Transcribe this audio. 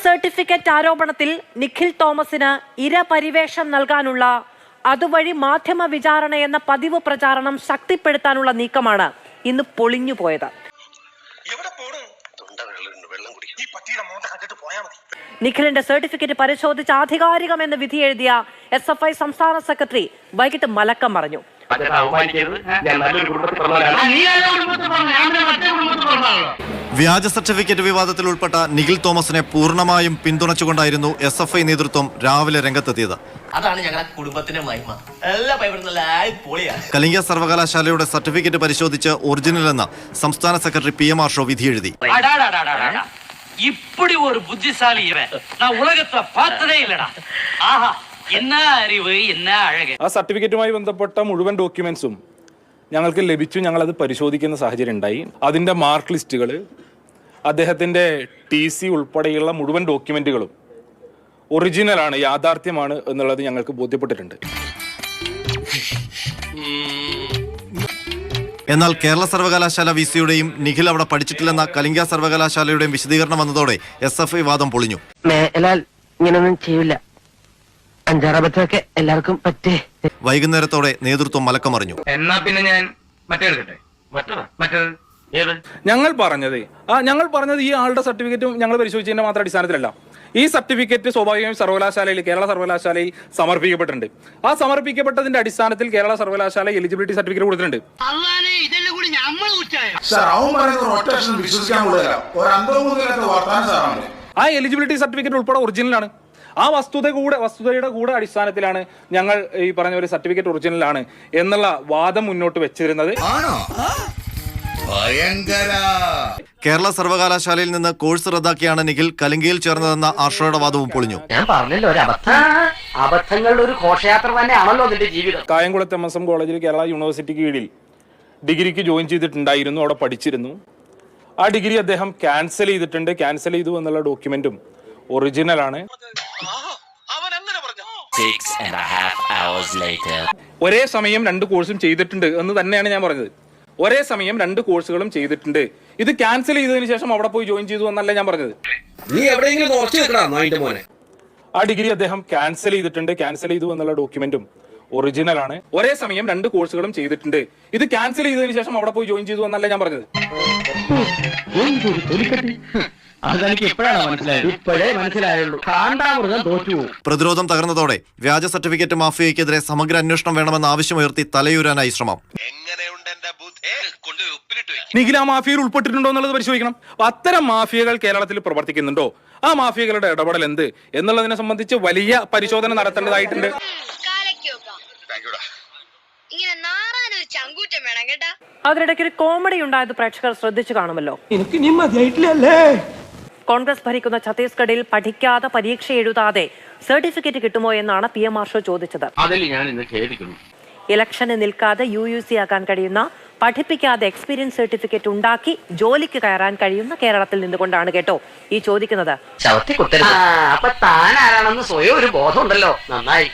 Certificate ആരോപണത്തിൽ നിഖിൽ തോമസിന് ഇരപരിവേഷം നൽകാനുള്ള അതുവഴി മാധ്യമ വിചാരണ എന്ന പതിവ് പ്രചാരണം ശക്തിപ്പെടുത്താനുള്ള നീക്കമാണ് ഇന്ന് പൊളിഞ്ഞുപോയത്. നിഖിലിന്റെ സർട്ടിഫിക്കറ്റ് പരിശോധിച്ച് ആധികാരികമെന്ന് വിധി എഴുതിയ SFI സംസ്ഥാന സെക്രട്ടറി വൈകിട്ട് മലക്കം പറഞ്ഞു. വ്യാജ സർട്ടിഫിക്കറ്റ് വിവാദത്തിൽ ഉൾപ്പെട്ട നിഖിൽ തോമസിനെ പൂർണ്ണമായും പിന്തുണച്ചുകൊണ്ടായിരുന്നു SFI നേതൃത്വം രാവിലെ രംഗത്തെത്തിയത്. അതാണ് ഞങ്ങളുടെ കുടുംബത്തിന്റെ മഹിമ. കലിംഗ സർവകലാശാലയുടെ സർട്ടിഫിക്കറ്റ് പരിശോധിച്ച് ഒറിജിനൽ എന്ന സംസ്ഥാന സെക്രട്ടറി PM ആർഷോ വിധി എഴുതി. இப்படி ஒரு புத்திசாலி நான் உலகத்துல பார்த்ததே இல்லடா. ஆஹா, என்ன அறிவு, என்ன அழகு. ആ സർട്ടിഫിക്കറ്റുമായി ബന്ധപ്പെട്ട മുഴുവൻ ഡോക്യുമെന്റ്സും ഞങ്ങൾക്ക് ലഭിച്ചു. ഞങ്ങളത് പരിശോധിക്കുന്ന സാഹചര്യം ഉണ്ടായി. അതിൻ്റെ മാർക്ക് ലിസ്റ്റുകൾ, അദ്ദേഹത്തിൻ്റെ TC ഉൾപ്പെടെയുള്ള മുഴുവൻ ഡോക്യുമെന്റുകളും ഒറിജിനലാണ്, യാഥാർത്ഥ്യമാണ് എന്നുള്ളത് ഞങ്ങൾക്ക് ബോധ്യപ്പെട്ടിട്ടുണ്ട്. എന്നാൽ കേരള സർവകലാശാല VCയുടെയും നിഖിൽ അവിടെ പഠിച്ചിട്ടില്ലെന്ന കലിംഗ സർവകലാശാലയുടെയും വിശദീകരണം വന്നതോടെ SFI വാദം പൊളിഞ്ഞു. ഇങ്ങനൊന്നും ചെയ്യില്ല, അഞ്ചാറബത്തൊക്കെ എല്ലാവർക്കും പറ്റേ. വൈകുന്നേരത്തോടെ നേതൃത്വം മലക്കമറിഞ്ഞു. എന്നാ പിന്നെ ഞാൻ ഞങ്ങൾ പറഞ്ഞത് ഈ ആളുടെ സർട്ടിഫിക്കറ്റ് ഞങ്ങൾ പരിശോധിച്ചതിന്റെ മാത്രം അടിസ്ഥാനത്തിലല്ല. ഈ സർട്ടിഫിക്കറ്റ് സ്വാഭാവികമായും കേരള സർവകലാശാലയിൽ സമർപ്പിക്കപ്പെട്ടിട്ടുണ്ട്. ആ സമർപ്പിക്കപ്പെട്ടതിന്റെ അടിസ്ഥാനത്തിൽ കേരള സർവകലാശാല എലിജിബിലിറ്റി സർട്ടിഫിക്കറ്റ് കൊടുത്തിട്ടുണ്ട്. ആ എലിജിബിലിറ്റി സർട്ടിഫിക്കറ്റ് ഉൾപ്പെടെ ഒറിജിനലാണ്. ആ വസ്തുതയുടെ കൂടെ അടിസ്ഥാനത്തിലാണ് ഞങ്ങൾ ഈ പറഞ്ഞ ഒരു സർട്ടിഫിക്കറ്റ് ഒറിജിനലാണ് എന്നുള്ള വാദം മുന്നോട്ട് വെച്ചിരുന്നത്. കേരള സർവകലാശാലയിൽ നിന്ന് കോഴ്സ് റദ്ദാക്കിയാണ് നിഖിൽ കലിംഗയിൽ ചേർന്നതെന്ന ആർഷോയുടെ വാദവും പൊളിഞ്ഞു. ഞാൻ പറഞ്ഞല്ലോ, അബദ്ധങ്ങളുടെ ഒരു ഘോഷയാത്ര തന്നെയാണല്ലോ അതിന്റെ ജീവിതം. കായംകുളത്ത് MSM കോളേജിൽ കേരള യൂണിവേഴ്സിറ്റിക്ക് കീഴിൽ ഡിഗ്രിക്ക് ജോയിൻ ചെയ്തിട്ടുണ്ടായിരുന്നു, അവിടെ പഠിച്ചിരുന്നു. ആ ഡിഗ്രി അദ്ദേഹം ക്യാൻസൽ ചെയ്തിട്ടുണ്ട്. ക്യാൻസൽ ചെയ്തു എന്നുള്ള ഡോക്യുമെന്റും ഒറിജിനലാണ്. ഒരേ സമയം 2 കോഴ്സും ചെയ്തിട്ടുണ്ട് എന്ന് തന്നെയാണ് ഞാൻ പറഞ്ഞത്. ഒരേ സമയം 2 കോഴ്സുകളും ചെയ്തിട്ടുണ്ട്. ഇത് ക്യാൻസൽ ചെയ്തതിനു ശേഷം അവിടെ പോയി ജോയിൻ ചെയ്തു എന്നല്ല ഞാൻ പറഞ്ഞത്. ആ ഡിഗ്രി അദ്ദേഹം ക്യാൻസൽ ചെയ്തിട്ടുണ്ട്. ക്യാൻസൽ ചെയ്തു എന്നുള്ള ഡോക്യുമെന്റും ഒറിജിനലാണ്. ഒരേ സമയം 2 കോഴ്സുകളും ചെയ്തിട്ടുണ്ട്. ഇത് ക്യാൻസൽ ചെയ്തതിനു ശേഷം അവിടെ പോയി ജോയിൻ ചെയ്തു എന്നല്ല ഞാൻ പറഞ്ഞത്. പ്രതിരോധം തകർന്നതോടെ വ്യാജ സർട്ടിഫിക്കറ്റ് മാഫിയയ്ക്കെതിരെ സമഗ്ര അന്വേഷണം വേണമെന്ന ആവശ്യമുയർത്തി തലയൂരാനായി ശ്രമം. നിഖിൽ ആ മാഫിയയിൽ ഉൾപ്പെട്ടിട്ടുണ്ടോ എന്നുള്ളത് പരിശോധിക്കണം. അത്തരം മാഫിയകൾ കേരളത്തിൽ പ്രവർത്തിക്കുന്നുണ്ടോ, ആ മാഫിയകളുടെ ഇടപെടൽ എന്ത് എന്നുള്ളതിനെ സംബന്ധിച്ച് വലിയ പരിശോധന നടത്തേണ്ടതായിട്ടുണ്ട്. അതിനിടയ്ക്ക് ഒരു കോമഡി ഉണ്ടായത് പ്രേക്ഷകർ ശ്രദ്ധിച്ചു കാണുമല്ലോ. കോൺഗ്രസ് ഭരിക്കുന്ന ഛത്തീസ്ഗഡിൽ പഠിക്കാതെ പരീക്ഷ എഴുതാതെ സർട്ടിഫിക്കറ്റ് കിട്ടുമോ എന്നാണ് PM ആർഷോ ചോദിച്ചത്. ഇലക്ഷന് നിൽക്കാതെ UUC ആക്കാൻ കഴിയുന്ന, പഠിപ്പിക്കാതെ എക്സ്പീരിയൻസ് സർട്ടിഫിക്കറ്റ് ഉണ്ടാക്കി ജോലിക്ക് കയറാൻ കഴിയുന്ന കേരളത്തിൽ നിന്നുകൊണ്ടാണ് കേട്ടോ ഈ ചോദിക്കുന്നത്. അപ്പൊ താൻ ആരാണെന്ന് സ്വയം ഒരു ബോധം ഉണ്ടല്ലോ, നന്നായി.